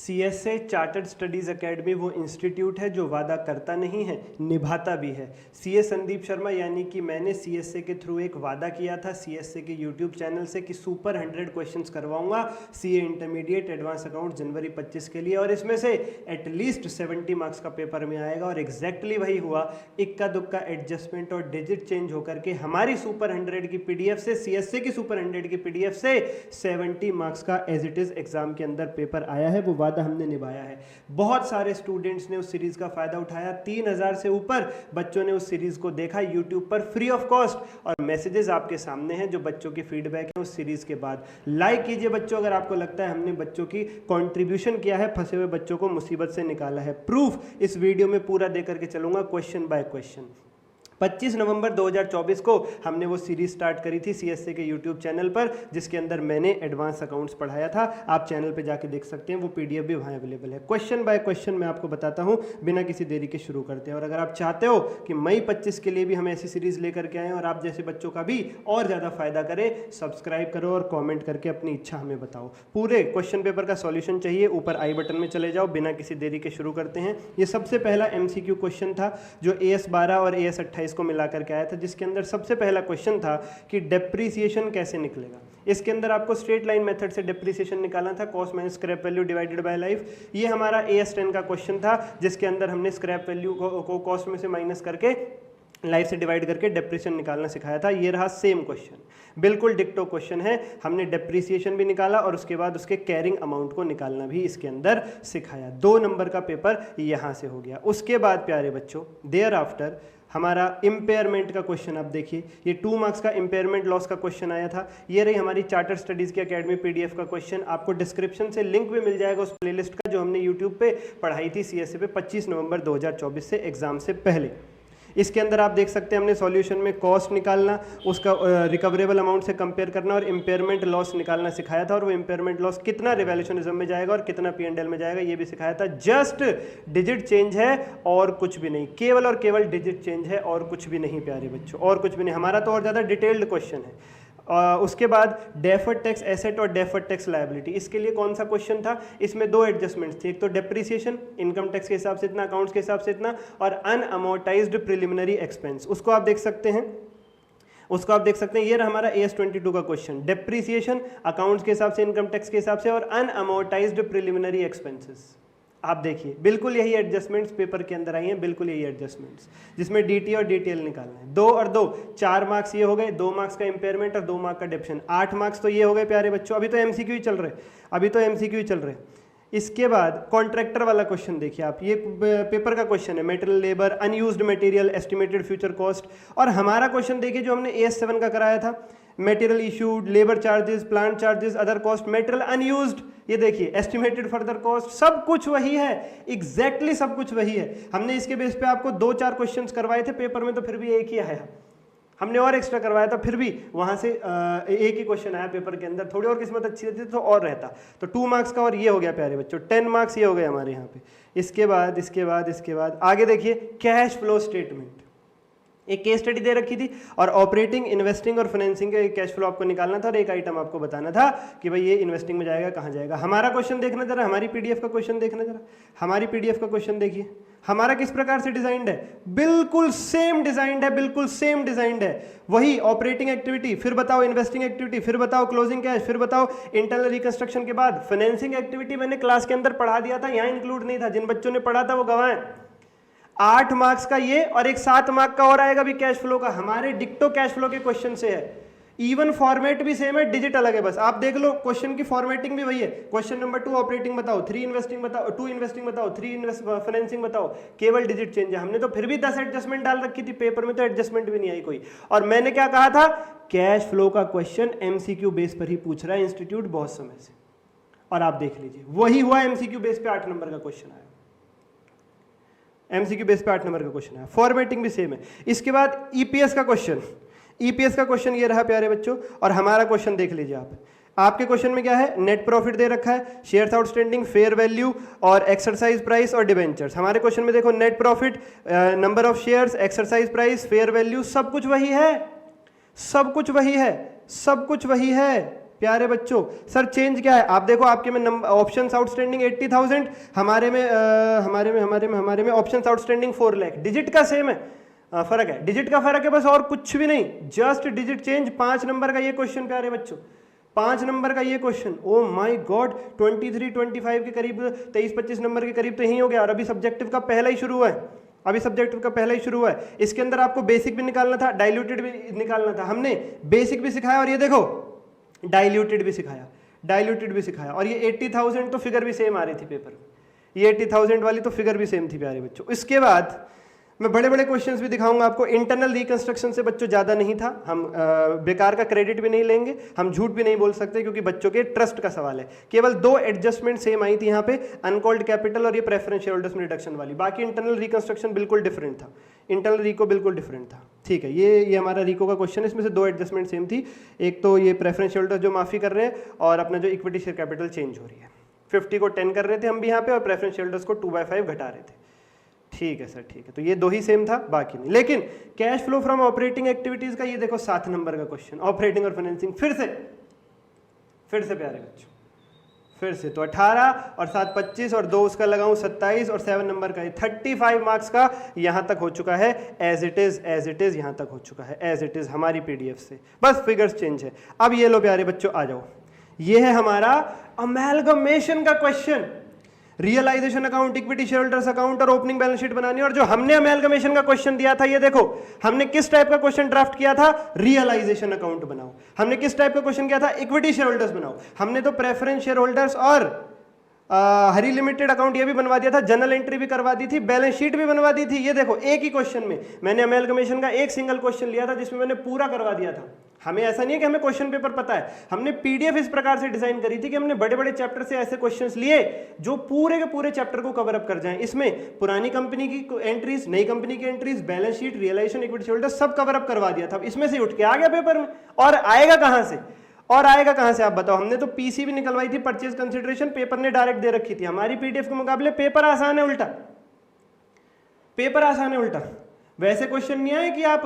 CSA chartered studies academy वो institute है जो वादा करता नहीं है, निभाता भी है। सीए संदीप शर्मा यानी कि मैंने सीएसए के थ्रू एक वादा किया था सीएसए के यूट्यूब चैनल से कि सुपर 100 क्वेश्चंस करवाऊंगा सीए इंटरमीडिएट एडवांस अकाउंट जनवरी 25 के लिए, और इसमें से एटलीस्ट 70 मार्क्स का पेपर में आएगा। और एग्जैक्टली वही हुआ। इक्का दुक्का एडजस्टमेंट और डिजिट चेंज होकर के हमारी सुपर 100 की पीडीएफ से सीएसए की सुपर 100 की पीडीएफ से 70 मार्क्स का एज इट इज एग्जाम के अंदर पेपर आया है। वो वादा हमने निभाया है। बहुत सारे स्टूडेंट्स ने उस सीरीज का फायदा उठाया। 3000 से ऊपर बच्चों ने उस सीरीज को देखा यूट्यूब पर फ्री ऑफ कॉस्ट, और मैसेजेस आपके सामने हैं जो बच्चों की फीडबैक है उस सीरीज के बाद। लाइक कीजिए बच्चों अगर आपको लगता है हमने बच्चों की कंट्रीब्यूशन किया है, फंसे हुए बच्चों को मुसीबत से निकाला है। प्रूफ इस वीडियो में पूरा देकर के चलूंगा क्वेश्चन बाय क्वेश्चन। 25 नवंबर 2024 को हमने वो सीरीज स्टार्ट करी थी सीएसए के यूट्यूब चैनल पर, जिसके अंदर मैंने एडवांस अकाउंट्स पढ़ाया था। आप चैनल पे जाके देख सकते हैं, वो पीडीएफ भी वहाँ अवेलेबल है। क्वेश्चन बाय क्वेश्चन मैं आपको बताता हूँ, बिना किसी देरी के शुरू करते हैं। और अगर आप चाहते हो कि मई 25 के लिए भी हम ऐसी सीरीज लेकर के आएँ और आप जैसे बच्चों का भी और ज़्यादा फायदा करें, सब्सक्राइब करो और कॉमेंट करके अपनी इच्छा हमें बताओ। पूरे क्वेश्चन पेपर का सॉल्यूशन चाहिए, ऊपर आई बटन में चले जाओ। बिना किसी देरी के शुरू करते हैं। ये सबसे पहला एमसीक्यू क्वेश्चन था जो AS 12 और AS 28 को मिला करके आया था, जिसके अंदर सबसे पहला क्वेश्चन था कि डेप्रीसिएशन कैसे निकलेगा। इसके अंदर आपको स्ट्रेट लाइन मेथड से डेप्रीसिएशन निकालना था, cost minus scrap value divided by life. ये हमारा AS 10 का क्वेश्चन था, जिसके अंदर हमने स्क्रैप वैल्यू को कॉस्ट में से माइनस करके लाइफ से डिवाइड करके डेप्रीसिएशन निकालना सिखाया था। ये रहा सेम क्वेश्चन, बिल्कुल डिक्टो क्वेश्चन है। हमने डेप्रीसिएशन भी निकाला और उसके बाद उसके कैरिंग अमाउंट को निकालना भी इसके अंदर सिखाया। 2 नंबर का पेपर यहाँ से हो गया। उसके बाद प्यारे बच्चों देयर आफ्टर हमारा इम्पेयरमेंट का क्वेश्चन आप देखिए। ये 2 मार्क्स का इम्पेयरमेंट लॉस का क्वेश्चन आया था। ये रही हमारी चार्टर स्टडीज़ की अकेडमी पीडीएफ का क्वेश्चन। आपको डिस्क्रिप्शन से लिंक भी मिल जाएगा उस प्लेलिस्ट का जो हमने यूट्यूब पे पढ़ाई थी सीएसए पे 25 नवंबर 2024 से एग्जाम से पहले। इसके अंदर आप देख सकते हैं हमने सॉल्यूशन में कॉस्ट निकालना, उसका रिकवरेबल अमाउंट से कंपेयर करना और इम्पेयरमेंट लॉस निकालना सिखाया था। और वो इम्पेयरमेंट लॉस कितना रिवैल्यूएशनिज्म में जाएगा और कितना P&L में जाएगा ये भी सिखाया था। जस्ट डिजिट चेंज है और कुछ भी नहीं, केवल और केवल डिजिट चेंज है और कुछ भी नहीं प्यारे बच्चों, और कुछ भी नहीं। हमारा तो और ज़्यादा डिटेल्ड क्वेश्चन है। उसके बाद डेफर्ड टैक्स एसेट और डेफर्ड टैक्स लायबिलिटी। इसके लिए कौन सा क्वेश्चन था? इसमें 2 एडजस्टमेंट्स थे। एक तो डेप्रीसिएशन इनकम टैक्स के हिसाब से इतना, अकाउंट्स के हिसाब से इतना, और अनअमोर्टाइज्ड प्रिलिमिनरी एक्सपेंस। उसको आप देख सकते हैं, ये रहा हमारा AS 22 का क्वेश्चन। डेप्रीसिएशन अकाउंट्स के हिसाब से, इनकम टैक्स के हिसाब से, और अनअमोर्टाइज्ड प्रिलिमिनरी एक्सपेंसेस। आप देखिए बिल्कुल यही एडजस्टमेंट्स पेपर के अंदर आई हैं, बिल्कुल यही एडजस्टमेंट्स, जिसमें DT और DTL निकालना है। 2 और 2 4 मार्क्स ये हो गए, 2 मार्क्स का इंपेयरमेंट और 2 मार्क्स का डेप्शन। 8 मार्क्स तो ये हो गए प्यारे बच्चों। अभी तो MCQ ही चल रहे। इसके बाद कॉन्ट्रैक्टर वाला क्वेश्चन देखिए आप, ये पेपर का क्वेश्चन है। Material labour, unused material, estimated future cost. और हमारा क्वेश्चन देखिए जो हमने AS 7 का कराया था, material issued, labour charges, plant charges, other cost, material unused. ये देखिए एस्टिमेटेड फर्दर कॉस्ट, सब कुछ वही है, एग्जैक्टली सब कुछ वही है। हमने इसके बेस पे आपको 2-4 क्वेश्चंस करवाए थे पेपर में, तो फिर भी एक ही आया। हमने और एक्स्ट्रा करवाया था, फिर भी वहां से एक ही क्वेश्चन आया पेपर के अंदर। थोड़ी और किस्मत अच्छी रहती तो और रहता। तो 2 मार्क्स का और ये हो गया प्यारे बच्चों, 10 मार्क्स ये हो गए हमारे यहाँ पे। इसके बाद आगे देखिए कैश फ्लो स्टेटमेंट। एक केस स्टडी दे रखी थी और ऑपरेटिंग, इन्वेस्टिंग और फाइनेंसिंग का कैश फ्लो आपको निकालना था, और एक आइटम आपको बताना था कि भाई ये इन्वेस्टिंग में जाएगा, कहाँ जाएगा। हमारा क्वेश्चन देखना जरा, हमारी पीडीएफ का क्वेश्चन देखना जरा। हमारी पीडीएफ का क्वेश्चन देखिए हमारा किस प्रकार से डिजाइंड है। बिल्कुल सेम डिजाइंड है। वही ऑपरेटिंग एक्टिविटी, फिर बताओ इन्वेस्टिंग एक्टिविटी, फिर बताओ क्लोजिंग कैश, फिर बताओ इंटरनल रिकंस्ट्रक्शन के बाद फाइनेंसिंग एक्टिविटी। मैंने क्लास के अंदर पढ़ा दिया था, यहाँ इंक्लूड नहीं था। जिन बच्चों ने पढ़ा था वो गवाएं। 8 मार्क्स का ये और एक 7 मार्क का और आएगा भी कैश फ्लो का। हमारे डिक्टो कैश फ्लो के क्वेश्चन से है। इवन फॉर्मेट भी सेम है, डिजिट अलग है। बस आप देख लो क्वेश्चन की फॉर्मेटिंग भी वही है। क्वेश्चन नंबर 2 ऑपरेटिंग बताओ, 3 इन्वेस्टिंग बताओ, 2 इन्वेस्टिंग बताओ, 3 फाइनेंसिंग बताओ। केवल डिजिट चेंज है। हमने तो फिर भी 10 एडजस्टमेंट डाल रखी थी, पेपर में तो एडजस्टमेंट भी नहीं आई कोई। और मैंने क्या कहा था, कैश फ्लो का क्वेश्चन MCQ बेस पर ही पूछ रहा है इंस्टीट्यूट बहुत समय से। और आप देख लीजिए वही हुआ, MCQ बेस पे 8 नंबर का क्वेश्चन आया। MCQ बेस पे 8 नंबर का क्वेश्चन है, फॉर्मेटिंग भी सेम है। इसके बाद EPS का क्वेश्चन ये रहा प्यारे बच्चों। और हमारा क्वेश्चन देख लीजिए आप। आपके क्वेश्चन में क्या है, नेट प्रॉफिट दे रखा है, शेयर्स आउटस्टैंडिंग, फेयर वैल्यू और एक्सरसाइज प्राइस और डिबेंचर्स। हमारे क्वेश्चन में देखो net profit, number of shares, exercise price, fair value, सब कुछ वही है। प्यारे बच्चों? सर चेंज क्या है? आप देखो आपके में ऑप्शंस आउटस्टैंडिंग 80,000, हमारे में ऑप्शंस आउटस्टैंडिंग 4 लाख। डिजिट का सेम है, फर्क है, डिजिट का फर्क है बस, और कुछ भी नहीं, जस्ट डिजिट चेंज। 5 नंबर का ये क्वेश्चन प्यारे बच्चों, 5 नंबर का ये क्वेश्चन, ओ माय गॉड, 23, 25 के करीब, 23-25 नंबर के करीब तो यही हो गया। और अभी सब्जेक्टिव का पहला ही शुरू हुआ है, अभी सब्जेक्टिव का पहला ही शुरू हुआ है। इसके अंदर आपको बेसिक भी निकालना था, डाइल्यूटेड भी निकालना था। हमने बेसिक भी सिखाया और ये देखो डाइल्यूटेड भी सिखाया, डाइल्यूटेड भी सिखाया। और ये 80,000 तो फिगर भी सेम आ रही थी पेपर में, ये 80,000 वाली तो फिगर भी सेम थी प्यारे बच्चों। इसके बाद मैं बड़े बड़े क्वेश्चंस भी दिखाऊंगा आपको। इंटरनल रिकंस्ट्रक्शन से बच्चों ज़्यादा नहीं था, हम बेकार का क्रेडिट भी नहीं लेंगे, हम झूठ भी नहीं बोल सकते क्योंकि बच्चों के ट्रस्ट का सवाल है। केवल 2 एडजस्टमेंट सेम आई थी यहाँ पे, अनकॉल्ड कैपिटल और ये प्रेफरेंस शेयर होल्डर्स में रिडक्शन वाली। बाकी इंटरनल रिकंस्ट्रक्शन बिल्कुल डिफरेंट था, इंटरनल रिको बिल्कुल डिफरेंट था। ठीक है, ये हमारा रिको का क्वेश्चन है, इसमें से 2 एडजस्टमेंट सेम थी। एक तो ये प्रेफरेंस शेयर होल्डर्स जो माफ़ी कर रहे हैं और अपना जो इक्विटी शेयर कैपिटल चेंज हो रही है। 50 को 10 कर रहे थे हम भी यहाँ पे और प्रेफरेंस शेयर होल्डर्स को 2/5 घटा रहे थे। ठीक है सर, ठीक है, तो ये 2 ही सेम था, बाकी नहीं। लेकिन cash flow from operating activities का ये देखो 7 नंबर का क्वेश्चन, ऑपरेटिंग और फाइनेंसिंग, फिर से प्यारे बच्चों, फिर से तो 18 और 7 25 और 2 उसका लगाऊं 27 और 7 नंबर का 35 मार्क्स का यहां तक हो चुका है। एज इट इज यहां तक हो चुका है, एज इट इज हमारी पीडीएफ से, बस फिगर्स चेंज है। अब ये लो प्यारे बच्चों, आ जाओ, ये है हमारा अमेलगमेशन का question. Realisation account, equity shareholders account और ओपनिंग बैलेंस शीट बनानी है। और जो हमने अमेलगमेशन का क्वेश्चन दिया था, ये देखो हमने किस टाइप का क्वेश्चन ड्राफ्ट किया था, रियलाइजेशन अकाउंट बनाओ। हमने किस टाइप का क्वेश्चन किया था, इक्विटी शेयर होल्डर्स बनाओ। हमने तो प्रेफरेंस शेयर होल्डर्स और हरी लिमिटेड अकाउंट ये भी बनवा दिया था, जनरल एंट्री भी करवा दी थी, बैलेंस शीट भी बनवा दी थी। ये देखो एक ही क्वेश्चन में मैंने अमेलगमेशन का एक सिंगल क्वेश्चन लिया था जिसमें मैंने पूरा करवा दिया था। हमें ऐसा नहीं है कि हमें क्वेश्चन पेपर पता है, हमने पीडीएफ इस प्रकार से डिजाइन करी थी कि हमने बड़े बड़े चैप्टर से ऐसे क्वेश्चंस लिए जो पूरे के पूरे चैप्टर को कवर अप कर जाएं। इसमें पुरानी कंपनी की एंट्रीज, नई कंपनी की entries, balance sheet, realisation, equity shareholder सब कवर अप करवा दिया था। इसमें से उठ के आ गया पेपर में, और आएगा कहां से, और आएगा कहां से आप बताओ? हमने तो पीसी भी निकलवाई थी, परचेज कंसिडरेशन, पेपर ने डायरेक्ट दे रखी थी। हमारी पीडीएफ के मुकाबले पेपर आसान है उल्टा, पेपर आसान है उल्टा। वैसे क्वेश्चन नहीं आए कि आप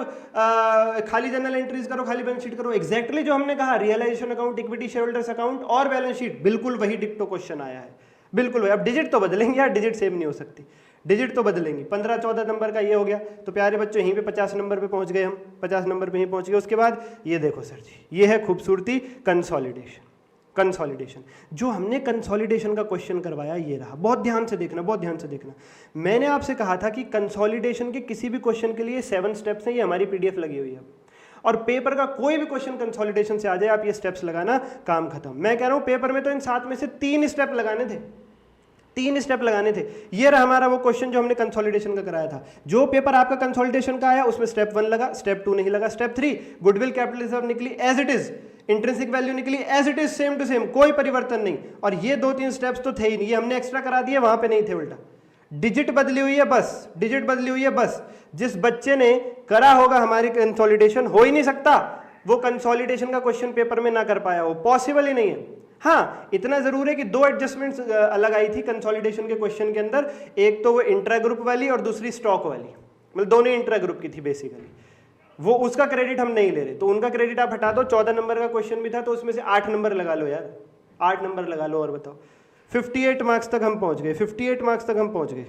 खाली जनरल एंट्रीज करो, खाली बैलेंस शीट करो। एग्जैक्टली जो हमने कहा, realisation account, equity shareholders account और बैलेंस शीट, बिल्कुल वही डिक्टो क्वेश्चन आया है, बिल्कुल वही। अब डिजिट तो बदलेंगे यार, डिजिट सेम नहीं हो सकती, डिजिट तो बदलेंगी। 15-14 नंबर का ये हो गया, तो प्यारे बच्चों यहीं पे 50 नंबर पे पहुंच गए हम, 50 नंबर पे ही पहुंच गए। उसके बाद ये देखो सर जी, ये है खूबसूरती, कंसोलिडेशन। कंसोलिडेशन, जो हमने कंसोलिडेशन का क्वेश्चन करवाया ये रहा, बहुत ध्यान से देखना, बहुत ध्यान से देखना। मैंने आपसे कहा था कि कंसोलिडेशन के किसी भी क्वेश्चन के लिए 7 स्टेप्स हैं, ये हमारी पीडीएफ लगी हुई है। और पेपर का कोई भी क्वेश्चन कंसोलिडेशन से आ जाए, आप ये स्टेप्स लगाना, काम खत्म। मैं कह रहा हूं पेपर में तो इन 7 में से 3 स्टेप लगाने थे, 3 स्टेप लगाने थे। ये रहा हमारा वो क्वेश्चन जो हमने कंसोलिडेशन का कराया था। जो पेपर आपका कंसोलिडेशन का आया उसमें स्टेप 1 लगा, स्टेप 2 नहीं लगा। स्टेप 3 गुडविल कैपिटल रिजर्व निकली as it is, intrinsic value निकली as it is, same to same, कोई परिवर्तन नहीं। और ये 2-3 स्टेप्स तो थे ही नहीं, ये हमने एक्स्ट्रा करा दिए, वहां पे नहीं थे। उल्टा डिजिट बदली हुई है बस, डिजिट बदली हुई है बस। जिस बच्चे ने करा होगा हमारी कंसोलिडेशन, हो ही नहीं सकता वो कंसोलिडेशन का क्वेश्चन पेपर में ना कर पाया हो, पॉसिबल ही नहीं है। हाँ, इतना जरूर है कि 2 एडजस्टमेंट्स अलग आई थी कंसोलिडेशन के क्वेश्चन के अंदर, एक तो वो इंट्रा ग्रुप वाली और दूसरी स्टॉक वाली, मतलब दोनों इंट्रा ग्रुप की थी बेसिकली। वो उसका क्रेडिट हम नहीं ले रहे, तो उनका क्रेडिट आप हटा दो। 14 नंबर का क्वेश्चन भी था, तो उसमें से 8 नंबर लगा लो यार, 8 नंबर लगा लो। और बताओ 58 मार्क्स तक हम पहुंच गए, 58 मार्क्स तक हम पहुंच गए।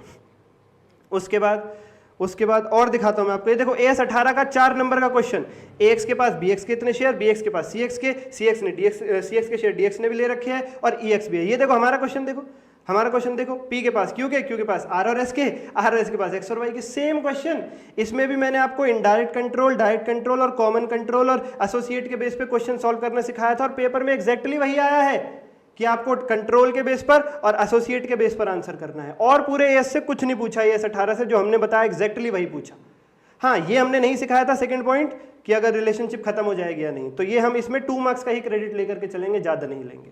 उसके बाद और दिखाता हूं मैं आपको। ये देखो एएस 18 का 4 नंबर का क्वेश्चन, एक्स के पास बीएक्स के इतने शेयर, बीएक्स के पास सीएक्स के, सीएक्स ने डीएक्स, सीएक्स के शेयर डीएक्स ने भी ले रखे हैं और ईएक्स भी है। ये देखो हमारा क्वेश्चन, देखो हमारा क्वेश्चन देखो, पी के पास क्यू के पास आर और एस के, आर और एस के पास एक्स और वाई के। सेम क्वेश्चन, इसमें भी मैंने आपको इनडायरेक्ट कंट्रोल, डायरेक्ट कंट्रोल और कॉमन कंट्रोल और एसोसिएट के बेस पे क्वेश्चन सॉल्व करना सिखाया था, और पेपर में एग्जैक्टली वही आया है कि आपको कंट्रोल के बेस पर और एसोसिएट के बेस पर आंसर करना है। और पूरे एएस से कुछ नहीं पूछा, एएस 18 से जो हमने बताया एग्जैक्टली वही पूछा। हाँ, ये हमने नहीं सिखाया था सेकंड पॉइंट कि अगर रिलेशनशिप खत्म हो जाएगी या नहीं, तो ये हम इसमें 2 मार्क्स का ही क्रेडिट लेकर के चलेंगे, ज्यादा नहीं लेंगे,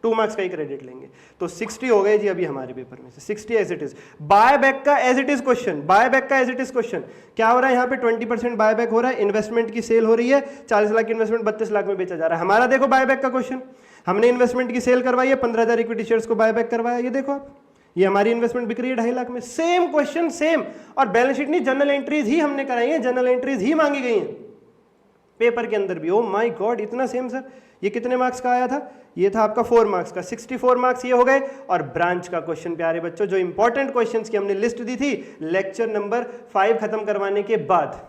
2 मार्क्स का ही क्रेडिट लेंगे। तो 60 हो गए जी अभी हमारे पेपर में से, 60 as it is. Buy back का as it is question, buy back का एज इट इज क्वेश्चन क्या हो रहा है यहाँ पे? 20% बाय बैक हो रहा है, इन्वेस्टमेंट की सेल हो रही है, 40 लाख की इन्वेस्टमेंट 32 लाख में बेचा जा रहा है। हमारा देखो बाय बैक का क्वेश्चन, हमने इन्वेस्टमेंट की सेल करवाई है, 15,000 इक्विटी शेयर्स को बाय बैक करवाया। ये देखो आप, ये हमारी इन्वेस्टमेंट बिक रही है 2.5 लाख में। Same question, same. और बैलेंस शीट नहीं, जनरल एंट्रीज ही हमने कराई है, जनरल एंट्रीज ही मांगी गई हैं पेपर के अंदर भी। ओ माय गॉड, इतना सेम सर, ये कितने मार्क्स का आया था? ये था आपका 4 मार्क्स का, 64 मार्क्स ये हो गए। और ब्रांच का क्वेश्चन प्यारे बच्चों, जो इंपॉर्टेंट क्वेश्चंस की हमने लिस्ट दी थी लेक्चर नंबर 5 खत्म करवाने के बाद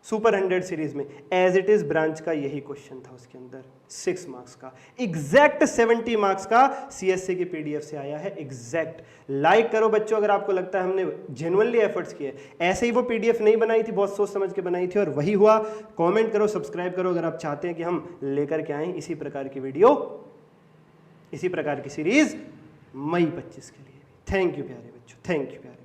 सुपर 100 सीरीज में, एज इट इज ब्रांच का यही क्वेश्चन था उसके अंदर, 6 मार्क्स का, एग्जैक्ट 70 मार्क्स का सीएससी की पीडीएफ से आया है एग्जैक्ट। लाइक करो बच्चों अगर आपको लगता है हमने जेन्युइनली एफर्ट्स किए। ऐसे ही वो पीडीएफ नहीं बनाई थी, बहुत सोच समझ के बनाई थी और वही हुआ। कमेंट करो, सब्सक्राइब करो अगर आप चाहते हैं कि हम लेकर के आएं इसी प्रकार की वीडियो, इसी प्रकार की सीरीज मई 25 के लिए। थैंक यू प्यारे बच्चों, थैंक यू प्यारे।